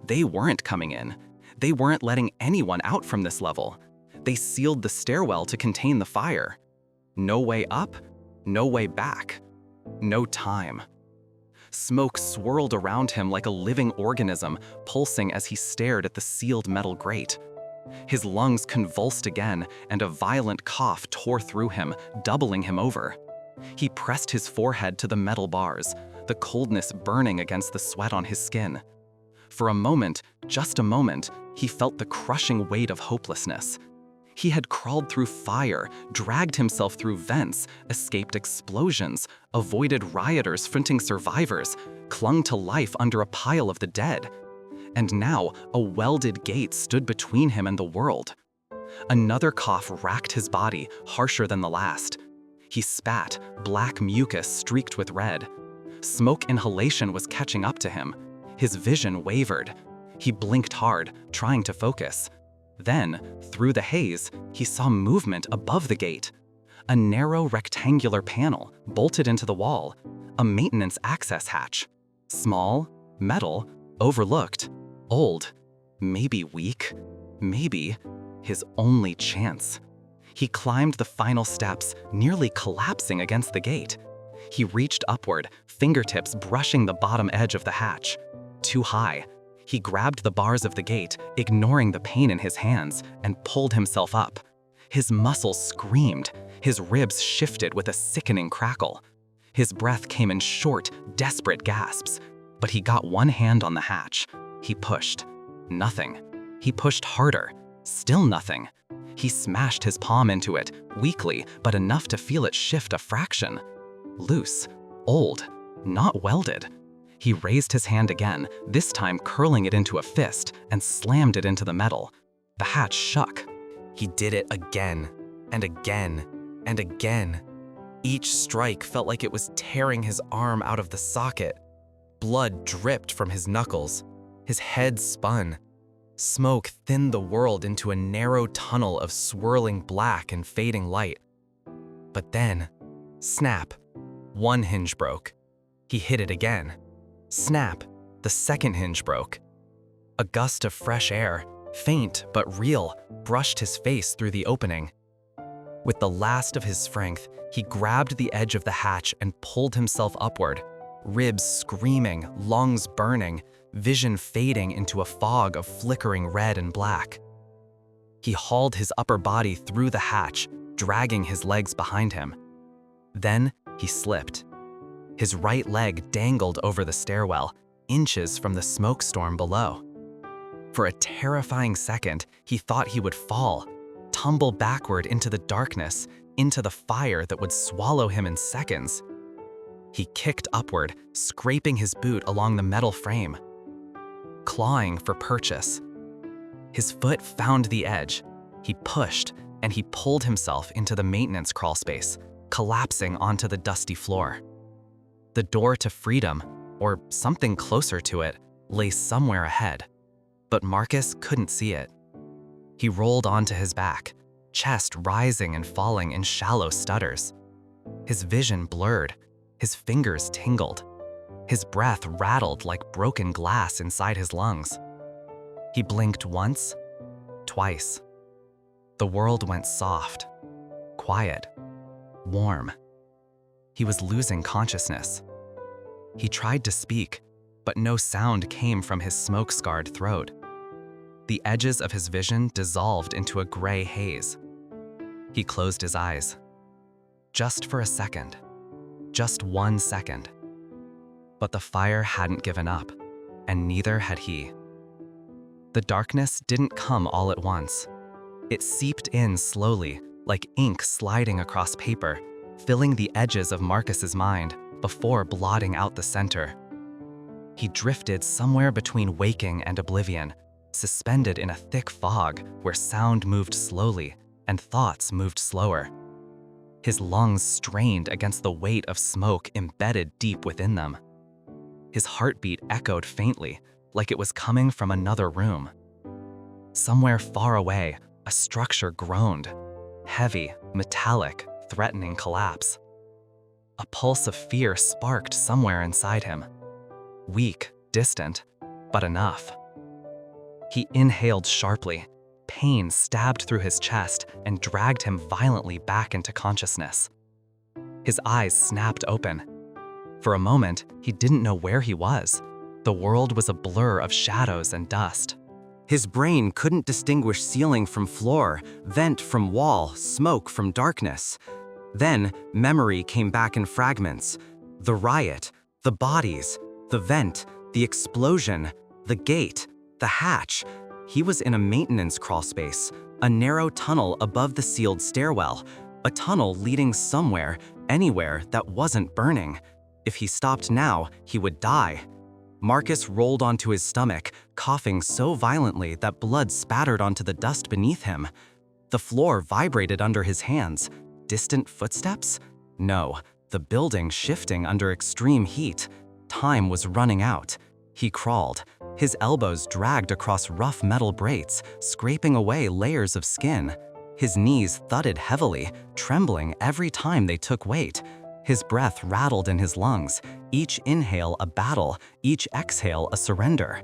They weren't coming in. They weren't letting anyone out from this level. They sealed the stairwell to contain the fire. No way up, no way back, no time. Smoke swirled around him like a living organism, pulsing as he stared at the sealed metal grate. His lungs convulsed again, and a violent cough tore through him, doubling him over. He pressed his forehead to the metal bars, the coldness burning against the sweat on his skin. For a moment, just a moment, he felt the crushing weight of hopelessness. He had crawled through fire, dragged himself through vents, escaped explosions, avoided rioters fronting survivors, clung to life under a pile of the dead. And now, a welded gate stood between him and the world. Another cough racked his body, harsher than the last. He spat, black mucus streaked with red. Smoke inhalation was catching up to him. His vision wavered. He blinked hard, trying to focus. Then, through the haze, he saw movement above the gate. A narrow rectangular panel bolted into the wall, a maintenance access hatch. Small, metal, overlooked, old, maybe weak, maybe his only chance. He climbed the final steps, nearly collapsing against the gate. He reached upward, fingertips brushing the bottom edge of the hatch. Too high. He grabbed the bars of the gate, ignoring the pain in his hands, and pulled himself up. His muscles screamed. His ribs shifted with a sickening crackle. His breath came in short, desperate gasps. But he got one hand on the hatch. He pushed. Nothing. He pushed harder. Still nothing. He smashed his palm into it, weakly, but enough to feel it shift a fraction. Loose. Old. Not welded. He raised his hand again, this time curling it into a fist, and slammed it into the metal. The hatch shook. He did it again, and again, and again. Each strike felt like it was tearing his arm out of the socket. Blood dripped from his knuckles. His head spun. Smoke thinned the world into a narrow tunnel of swirling black and fading light. But then, snap, one hinge broke. He hit it again. Snap, the second hinge broke. A gust of fresh air, faint but real, brushed his face through the opening. With the last of his strength, he grabbed the edge of the hatch and pulled himself upward, ribs screaming, lungs burning, vision fading into a fog of flickering red and black. He hauled his upper body through the hatch, dragging his legs behind him. Then he slipped. His right leg dangled over the stairwell, inches from the smoke storm below. For a terrifying second, he thought he would fall, tumble backward into the darkness, into the fire that would swallow him in seconds. He kicked upward, scraping his boot along the metal frame, clawing for purchase. His foot found the edge. He pushed, and he pulled himself into the maintenance crawl space, collapsing onto the dusty floor. The door to freedom, or something closer to it, lay somewhere ahead, but Marcus couldn't see it. He rolled onto his back, chest rising and falling in shallow stutters. His vision blurred, his fingers tingled. His breath rattled like broken glass inside his lungs. He blinked once, twice. The world went soft, quiet, warm. He was losing consciousness. He tried to speak, but no sound came from his smoke-scarred throat. The edges of his vision dissolved into a gray haze. He closed his eyes. Just for a second. Just 1 second. But the fire hadn't given up, and neither had he. The darkness didn't come all at once. It seeped in slowly, like ink sliding across paper, filling the edges of Marcus's mind before blotting out the center. He drifted somewhere between waking and oblivion, suspended in a thick fog where sound moved slowly and thoughts moved slower. His lungs strained against the weight of smoke embedded deep within them. His heartbeat echoed faintly, like it was coming from another room. Somewhere far away, a structure groaned, heavy, metallic, threatening collapse. A pulse of fear sparked somewhere inside him. Weak, distant, but enough. He inhaled sharply. Pain stabbed through his chest and dragged him violently back into consciousness. His eyes snapped open. For a moment, he didn't know where he was. The world was a blur of shadows and dust. His brain couldn't distinguish ceiling from floor, vent from wall, smoke from darkness. Then, memory came back in fragments. The riot, the bodies, the vent, the explosion, the gate, the hatch. He was in a maintenance crawlspace, a narrow tunnel above the sealed stairwell, a tunnel leading somewhere, anywhere that wasn't burning. If he stopped now, he would die. Marcus rolled onto his stomach, coughing so violently that blood spattered onto the dust beneath him. The floor vibrated under his hands. Distant footsteps? No, the building shifting under extreme heat. Time was running out. He crawled. His elbows dragged across rough metal grates, scraping away layers of skin. His knees thudded heavily, trembling every time they took weight. His breath rattled in his lungs, each inhale a battle, each exhale a surrender.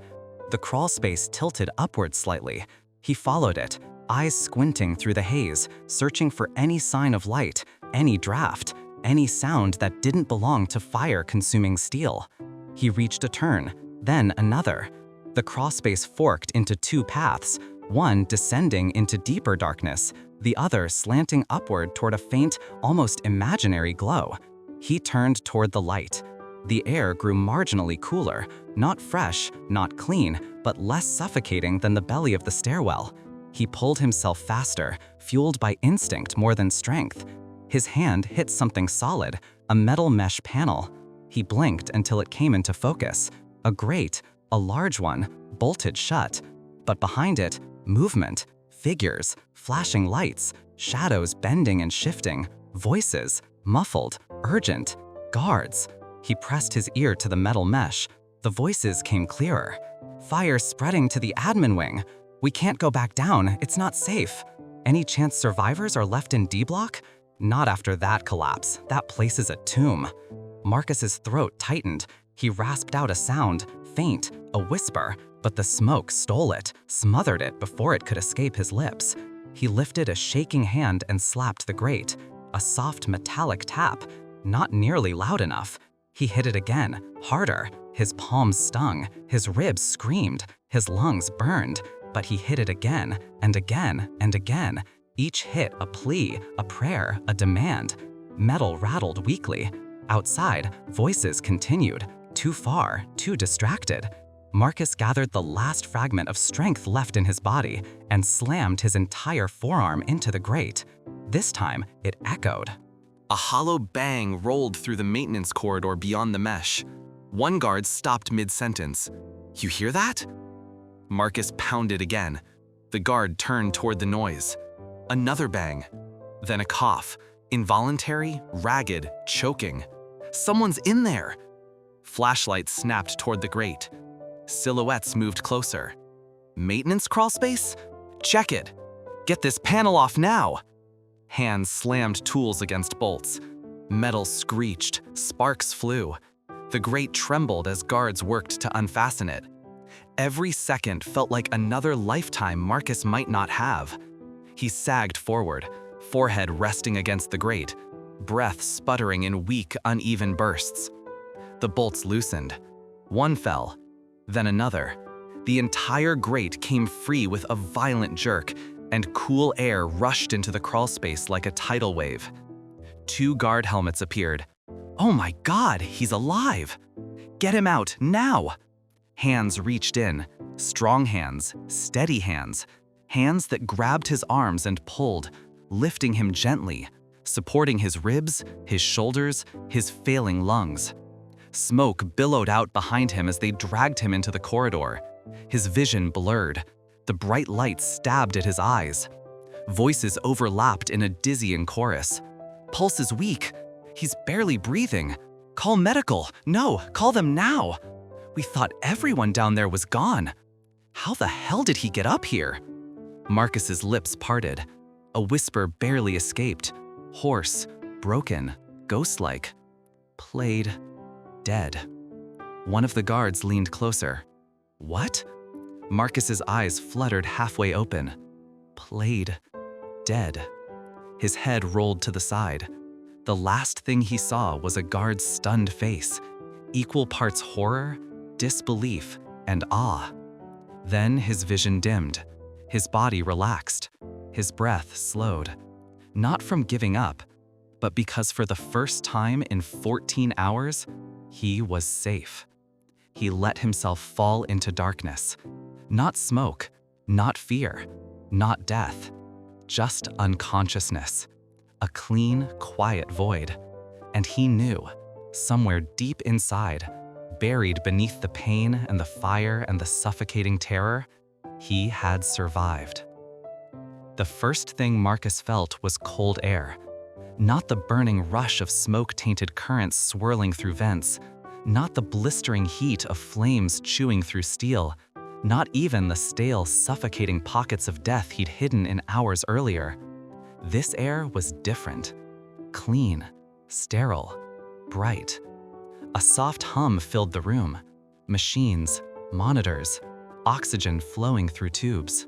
The crawlspace tilted upward slightly. He followed it, eyes squinting through the haze, searching for any sign of light, any draft, any sound that didn't belong to fire-consuming steel. He reached a turn, then another. The crawlspace forked into two paths, one descending into deeper darkness, the other slanting upward toward a faint, almost imaginary glow. He turned toward the light. The air grew marginally cooler, not fresh, not clean, but less suffocating than the belly of the stairwell. He pulled himself faster, fueled by instinct more than strength. His hand hit something solid, a metal mesh panel. He blinked until it came into focus. A grate, a large one, bolted shut. But behind it, movement, figures, flashing lights, shadows bending and shifting, voices, muffled, urgent, guards. He pressed his ear to the metal mesh. The voices came clearer. Fire spreading to the admin wing. We can't go back down, it's not safe. Any chance survivors are left in D block? Not after that collapse, that place is a tomb. Marcus's throat tightened. He rasped out a sound, faint, a whisper, but the smoke stole it, smothered it before it could escape his lips. He lifted a shaking hand and slapped the grate. A soft metallic tap, not nearly loud enough. He hit it again, harder. His palms stung, his ribs screamed, his lungs burned, but he hit it again and again and again. Each hit a plea, a prayer, a demand. Metal rattled weakly. Outside, voices continued, too far, too distracted. Marcus gathered the last fragment of strength left in his body and slammed his entire forearm into the grate. This time, it echoed. A hollow bang rolled through the maintenance corridor beyond the mesh. One guard stopped mid-sentence. "You hear that?" Marcus pounded again. The guard turned toward the noise. Another bang. Then a cough. Involuntary, ragged, choking. "Someone's in there!" Flashlights snapped toward the grate. Silhouettes moved closer. "Maintenance crawlspace? Check it! Get this panel off now!" Hands slammed tools against bolts. Metal screeched, sparks flew. The grate trembled as guards worked to unfasten it. Every second felt like another lifetime Marcus might not have. He sagged forward, forehead resting against the grate, breath sputtering in weak, uneven bursts. The bolts loosened. One fell, then another. The entire grate came free with a violent jerk, and cool air rushed into the crawlspace like a tidal wave. 2 guard helmets appeared. "Oh my God, he's alive! Get him out, now!" Hands reached in, strong hands, steady hands, hands that grabbed his arms and pulled, lifting him gently, supporting his ribs, his shoulders, his failing lungs. Smoke billowed out behind him as they dragged him into the corridor. His vision blurred. The bright light stabbed at his eyes. Voices overlapped in a dizzying chorus. Pulse is weak. He's barely breathing. Call medical. No, call them now. We thought everyone down there was gone. How the hell did he get up here? Marcus's lips parted. A whisper barely escaped. Hoarse, broken, ghost-like. Played dead. One of the guards leaned closer. What? Marcus's eyes fluttered halfway open. Played dead. His head rolled to the side. The last thing he saw was a guard's stunned face, equal parts horror, disbelief, and awe. Then his vision dimmed. His body relaxed. His breath slowed. Not from giving up, but because for the first time in 14 hours, he was safe. He let himself fall into darkness. Not smoke, not fear, not death, just unconsciousness. A clean, quiet void. And he knew, somewhere deep inside, buried beneath the pain and the fire and the suffocating terror, he had survived. The first thing Marcus felt was cold air. Not the burning rush of smoke-tainted currents swirling through vents, not the blistering heat of flames chewing through steel, not even the stale, suffocating pockets of death he'd hidden in hours earlier. This air was different. Clean, sterile, bright. A soft hum filled the room. Machines, monitors, oxygen flowing through tubes.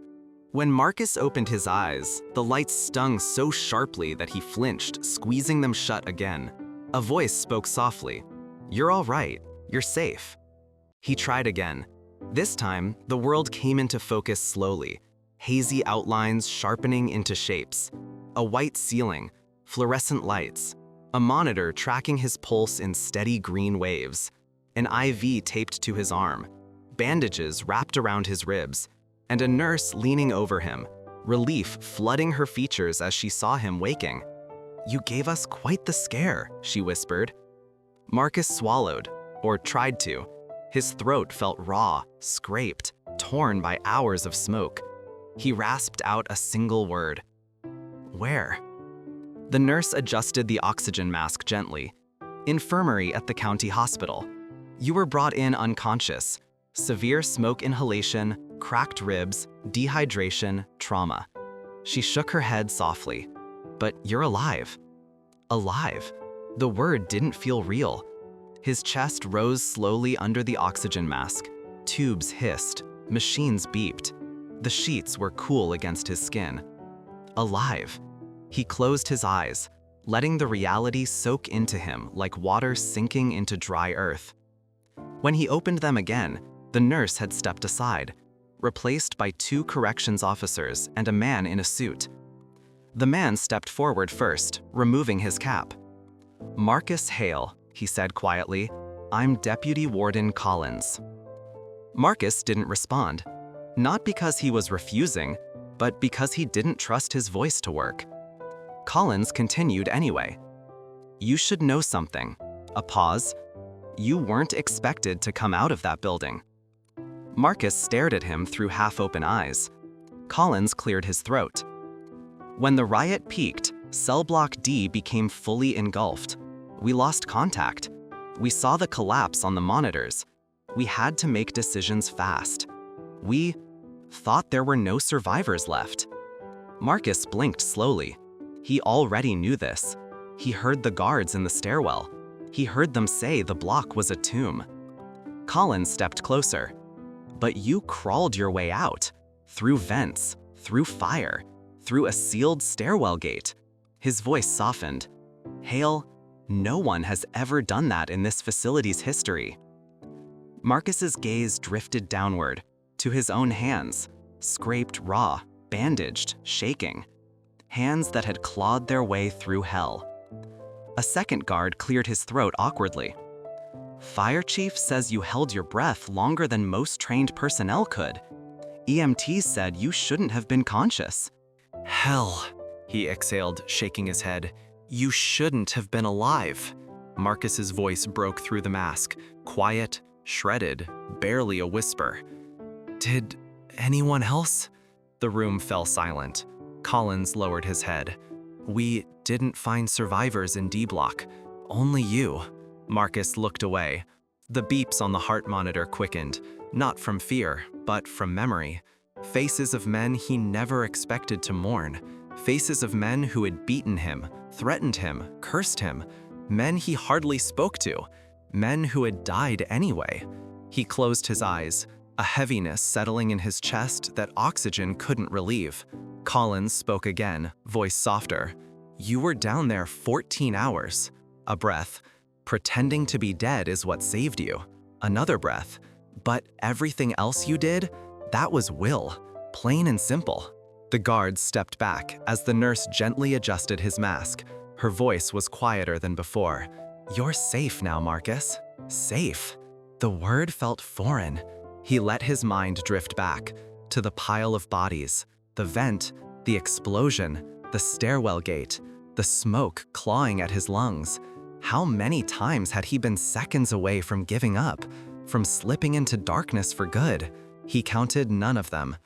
When Marcus opened his eyes, the lights stung so sharply that he flinched, squeezing them shut again. A voice spoke softly. "You're all right. You're safe." He tried again. This time, the world came into focus slowly, hazy outlines sharpening into shapes. A white ceiling, fluorescent lights, a monitor tracking his pulse in steady green waves, an IV taped to his arm, bandages wrapped around his ribs, and a nurse leaning over him, relief flooding her features as she saw him waking. "You gave us quite the scare," she whispered. Marcus swallowed, or tried to. His throat felt raw, scraped, torn by hours of smoke. He rasped out a single word. "Where?" The nurse adjusted the oxygen mask gently. "Infirmary at the county hospital. You were brought in unconscious. Severe smoke inhalation, cracked ribs, dehydration, trauma." She shook her head softly. "But you're alive." Alive. The word didn't feel real. His chest rose slowly under the oxygen mask. Tubes hissed. Machines beeped. The sheets were cool against his skin. Alive. He closed his eyes, letting the reality soak into him like water sinking into dry earth. When he opened them again, the nurse had stepped aside, replaced by 2 corrections officers and a man in a suit. The man stepped forward first, removing his cap. "Marcus Hale," he said quietly. "I'm Deputy Warden Collins." Marcus didn't respond, not because he was refusing, but because he didn't trust his voice to work. Collins continued anyway. "You should know something." A pause. "You weren't expected to come out of that building." Marcus stared at him through half-open eyes. Collins cleared his throat. "When the riot peaked, Cell Block D became fully engulfed. We lost contact. We saw the collapse on the monitors. We had to make decisions fast. We thought there were no survivors left." Marcus blinked slowly. He already knew this. He heard the guards in the stairwell. He heard them say the block was a tomb. Collins stepped closer. But you crawled your way out, through vents, through fire, through a sealed stairwell gate. His voice softened. Hale, no one has ever done that in this facility's history. Marcus's gaze drifted downward, to his own hands, scraped raw, bandaged, shaking. Hands that had clawed their way through hell. A second guard cleared his throat awkwardly. Fire chief says you held your breath longer than most trained personnel could. EMTs said you shouldn't have been conscious. Hell, he exhaled, shaking his head. You shouldn't have been alive. Marcus's voice broke through the mask, quiet, shredded, barely a whisper. Did anyone else? The room fell silent. Collins lowered his head. We didn't find survivors in D block. Only you. Marcus looked away. The beeps on the heart monitor quickened, not from fear, but from memory. Faces of men he never expected to mourn. Faces of men who had beaten him, threatened him, cursed him. Men he hardly spoke to. Men who had died anyway. He closed his eyes, a heaviness settling in his chest that oxygen couldn't relieve. Collins spoke again, voice softer. You were down there 14 hours. A breath. Pretending to be dead is what saved you. Another breath. But everything else you did, that was will. Plain and simple. The guard stepped back as the nurse gently adjusted his mask. Her voice was quieter than before. You're safe now, Marcus. Safe. The word felt foreign. He let his mind drift back to the pile of bodies, the vent, the explosion, the stairwell gate, the smoke clawing at his lungs. How many times had he been seconds away from giving up, from slipping into darkness for good? He counted none of them.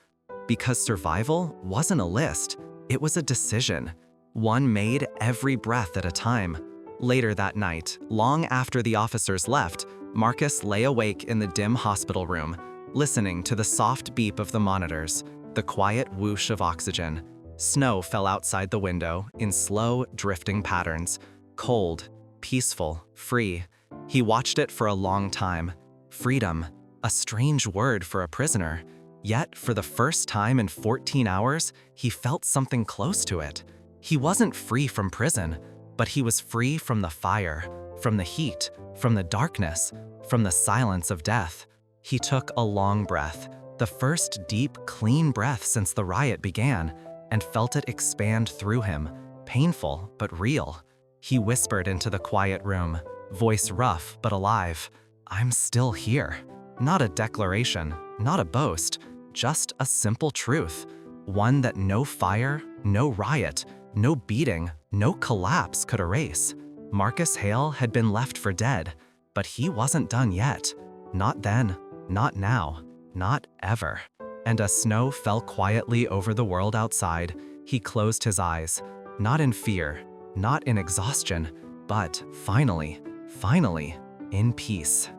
Because survival wasn't a list, it was a decision. One made every breath at a time. Later that night, long after the officers left, Marcus lay awake in the dim hospital room, listening to the soft beep of the monitors, the quiet whoosh of oxygen. Snow fell outside the window in slow, drifting patterns. Cold, peaceful, free. He watched it for a long time. Freedom, a strange word for a prisoner. Yet, for the first time in 14 hours, he felt something close to it. He wasn't free from prison, but he was free from the fire, from the heat, from the darkness, from the silence of death. He took a long breath, the first deep, clean breath since the riot began, and felt it expand through him, painful but real. He whispered into the quiet room, voice rough but alive. I'm still here. Not a declaration, not a boast, just a simple truth. One that no fire, no riot, no beating, no collapse could erase. Marcus Hale had been left for dead, but he wasn't done yet. Not then, not now, not ever. And as snow fell quietly over the world outside, he closed his eyes, not in fear, not in exhaustion, but finally, in peace.